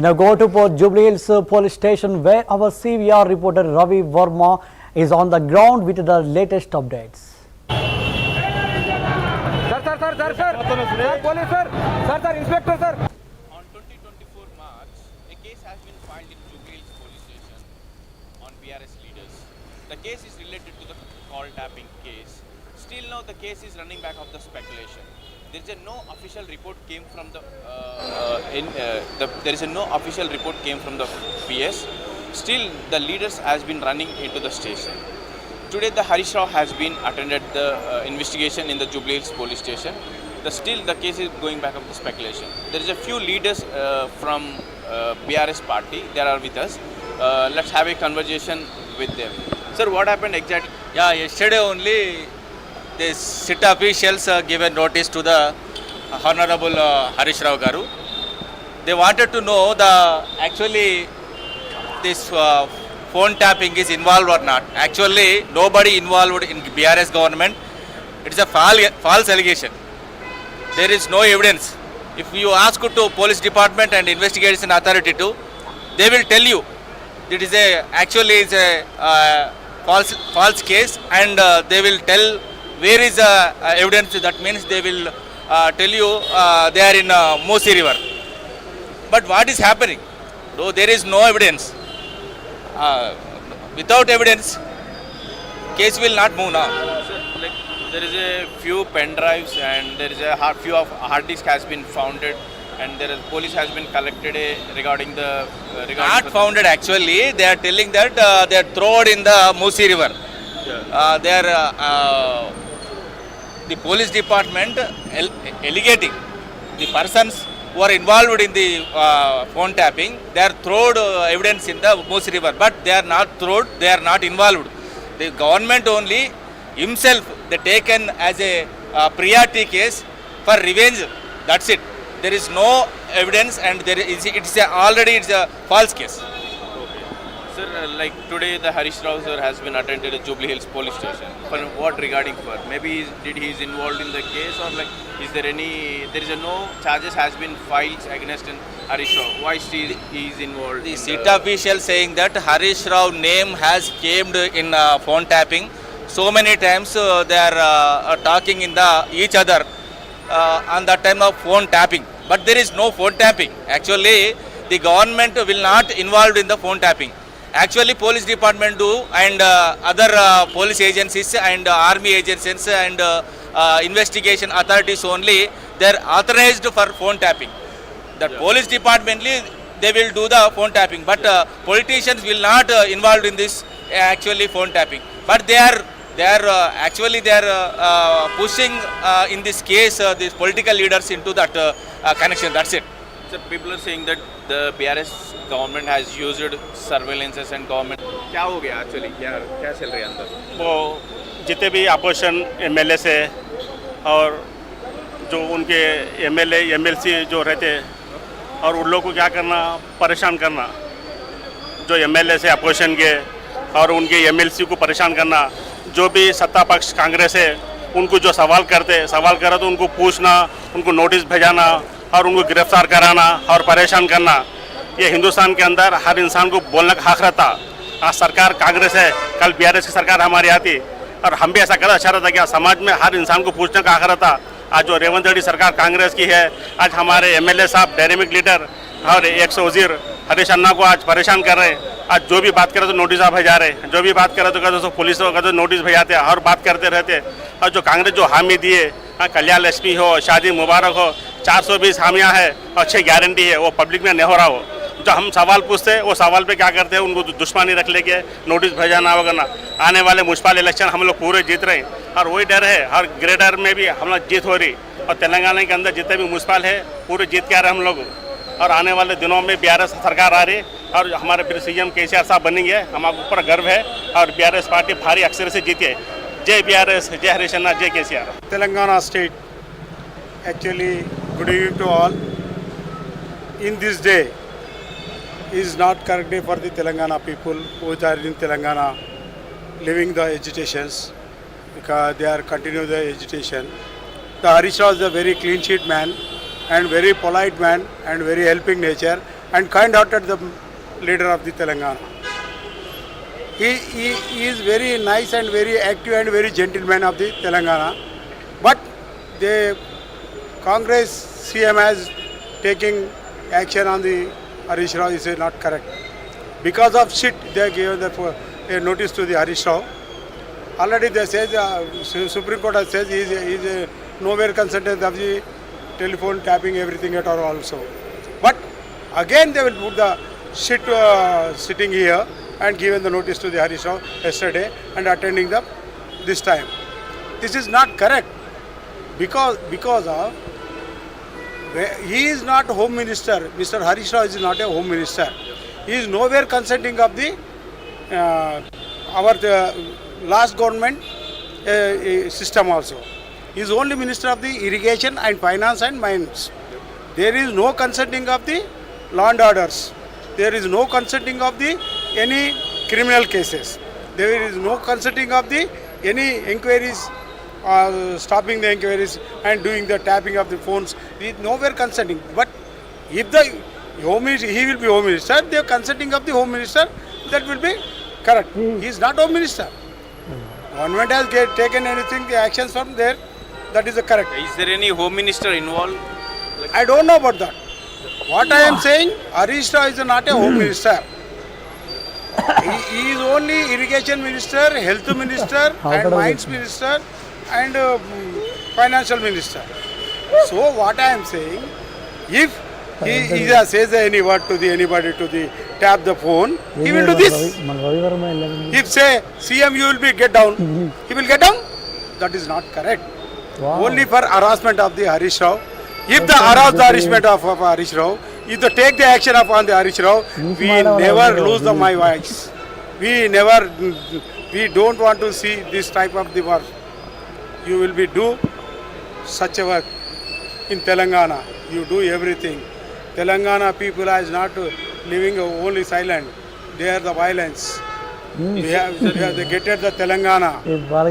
Now go to Port Jubilee Hills Police Station where our CVR reporter Ravi Verma is on the ground with the latest updates. Sir, police sir, inspector sir. On 2024 March, a case has been filed in Jubilee Hills Police Station on BRS leaders. The case is related to the call tapping case. Still now the case is running back of the speculation. There is a no official report came from the PS. Still the leaders has been running into the station. Today the Harish Rao has been attended the investigation in the Jubilee Hills Police Station. Still the case is going back of the speculation. There is a few leaders from BRS party. They are with us. Let's have a conversation with them. Sir, what happened exactly? Yeah, yesterday only the sit officials given notice to the Honorable Harish Rao Garu. They wanted to know actually this phone tapping is involved or not. Actually, nobody involved in BRS government. It is a false allegation. There is no evidence. If you ask to police department and investigation authority to, they will tell you it is actually a false case, and they will tell where is evidence. That means they will tell you they are in Moosi River. But what is happening? Though there is no evidence, without evidence, case will not move now. Like, there is a few pen drives and there is a few of hard disk has been founded, and there is police has been collected regarding the Not founded actually. They are telling that they are thrown in the Moosi River. Yeah. They are the police department alleging the persons who are involved in the phone tapping. They are thrown evidence in the Moosi River, but they are not thrown. They are not involved. The government only himself they taken as a priority case for revenge. That's it. There is no evidence, and it's a false case. Sir, like today the Harish Rao sir has been attended at Jubilee Hills Police Station. For what regarding for? Maybe he is involved in the case, or like is there no charges has been filed against Harish Rao? Why still he is involved? The sit official saying that Harish Rao name has came in phone tapping. So many times they are talking in each other on the time of phone tapping. But there is no phone tapping. Actually, the government will not involved in the phone tapping. Actually, police department do, and other police agencies and army agencies and investigation authorities only, they are authorized for phone tapping. The police department, they will do the phone tapping, but politicians will not involved in this actually phone tapping. But they are pushing in this case these political leaders into that connection. That's it. So people are saying that the BRS government has used surveillances and government. क्या हो गया actually? क्या चल रहा है अंदर? वो जितने भी अपोजिशन एमएलए से और जो उनके एमएलए एमएलसी जो रहते और उन लोगों को क्या करना, परेशान करना, जो एमएलए से अपोजिशन के और उनके एमएलसी को परेशान करना, जो भी सत्ता पक्ष कांग्रेस है उनको जो सवाल करे तो उनको पूछना, उनको नोटिस भेजाना और उनको गिरफ्तार कराना और परेशान करना, ये हिंदुस्तान के अंदर हर इंसान को बोलने का हक रहता। आज सरकार कांग्रेस है, कल बीआरएस की सरकार हमारी आती और हम भी ऐसा करना अच्छा रहता क्या समाज में हर इंसान को पूछने का हक रहता। आज जो रेवंत रेड्डी सरकार कांग्रेस की है, आज हमारे एमएलए साहब डायनेमिक लीडर और एक्स वजीर हरीश अन्ना को आज परेशान कर रहे हैं। आज जो भी बात करे तो नोटिस आप भेजा रहे, जो भी बात करे तो कहते तो पुलिस को कहते नोटिस भेजाते और बात करते रहते। और जो कांग्रेस जो हामी दिए, कल्याण लक्ष्मी हो, शादी मुबारक हो, 420 हामियाँ है और 6 गारंटी है, वो पब्लिक में नहीं हो रहा हो। जो हम सवाल पूछते हैं वो सवाल पे क्या करते हैं, उनको दुश्मनी रख लेके नोटिस भेजाना होगा ना। आने वाले म्युनिसिपल इलेक्शन हम लोग पूरे जीत रहे हैं और वही डर है, हर ग्रेटर में भी हम लोग जीत हो रही और तेलंगाना के अंदर जितने भी म्युनिसिपल है पूरे जीत के आ रहे हम लोग। और आने वाले दिनों में बीआरएस सरकार आ रही और हमारे फिर सीएम केसीआर साहब बनेंगे, हमारे ऊपर गर्व है और बीआरएस पार्टी भारी अक्षर से जीती है। जय बीआरएस, जय हरीश अन्ना, जय KCR. Telangana state, actually good evening to all. In this day is not correct day for the Telangana people who are in Telangana living the agitations because they are continue the agitation. The Harish Rao is a very clean sheet man and very polite man and very helping nature, and kind-hearted the leader of the Telangana. He is very nice and very active and very gentleman of the Telangana. But the Congress CM has taken action on the Harish Rao is not correct. Because of shit, they have given a notice to the Harish Rao. Already they say Supreme Court has said he is nowhere consented of the telephone tapping everything at all also. But again they will put the shit sitting here and given the notice to the Harish Rao yesterday and attending this time. This is not correct because of he is not Home Minister. Mr. Harish Rao is not a Home Minister. He is nowhere consenting of the our last government system also. He is only Minister of the Irrigation and Finance and Mines. There is no consenting of the law and orders. There is no consenting of the any criminal cases. There is no consenting of the any inquiries, stopping the inquiries and doing the tapping of the phones. He is nowhere consenting. But if the Home Minister, he will be Home Minister, they are consenting of the Home Minister, that will be correct. He is not Home Minister. Government has taken anything, the actions from there, that is the correct. Is there any Home Minister involved? I don't know about that. What I am saying, Harish Rao is not a Home Minister. He is only Irrigation Minister, Health Minister, and Mines Minister, and Financial Minister. So what I am saying, if he says any word to anybody to tap the phone, he will do this. If say CM you will be get down, he will get down. That is not correct. Only for harassment of the Harish Rao. If the harassment of Harish Rao, if they take the action upon the Harish Rao, we never lose my voice. We don't want to see this type of the work. You will be do such a work in Telangana. You do everything. Telangana people are not living only silent. They are the violence. We have getted the Telangana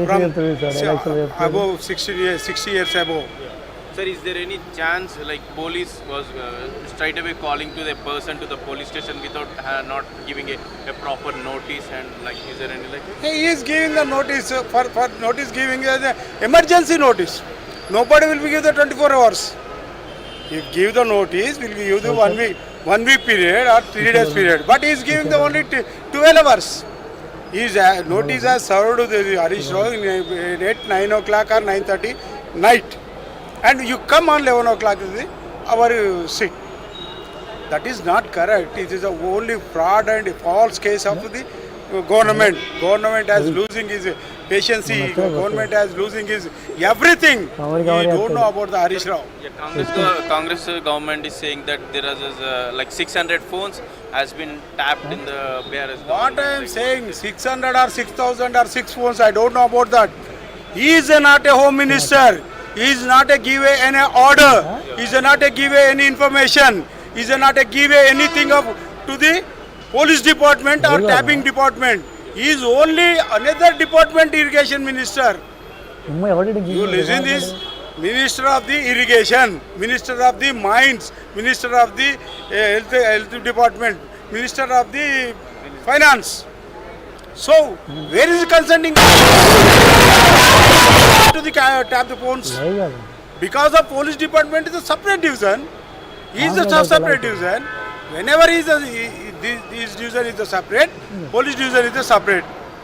from above 60 years above. Sir, is there any chance like police was straight away calling to the person to the police station without not giving a proper notice, and like is there any like? He is giving the notice for notice giving the emergency notice. Nobody will be give the 24 hours. If give the notice, will give the 1 week period or 3 days period. But he is giving the only 12 hours. His notice has served to the Harish Rao at 9 o'clock or 9:30 night. And you come on 11 o'clock to our seat. That is not correct. It is the only fraud and false case of the government. Government has losing his patience. Government has losing his everything. We don't know about the Harish Rao. Yeah, Congress government is saying that there is like 600 phones has been tapped in the BRS. What I am saying, 600 or 6,000 or 6 phones, I don't know about that. He is not a Home Minister. He is not a give any order. He is not a give any information. He is not a give anything to the police department or tapping department. He is only another department Irrigation Minister. You listen this, Minister of the Irrigation, Minister of the Mines, Minister of the Health Department, Minister of the Finance. So, where is consenting to the tap the phones? Because of police department is a separate division. He is a separate division. Whenever this division is a separate, police division is a separate.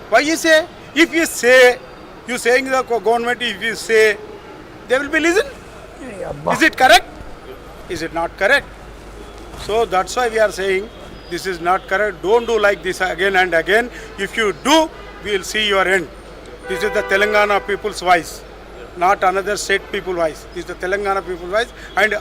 Why you say? If you say, you saying the government, if you say, they will be listen. Is it correct? Is it not correct? So that's why we are saying this is not correct. Don't do like this again and again. If you do, we will see your end. This is the Telangana people's voice, not another state people voice. This is the Telangana people's voice, and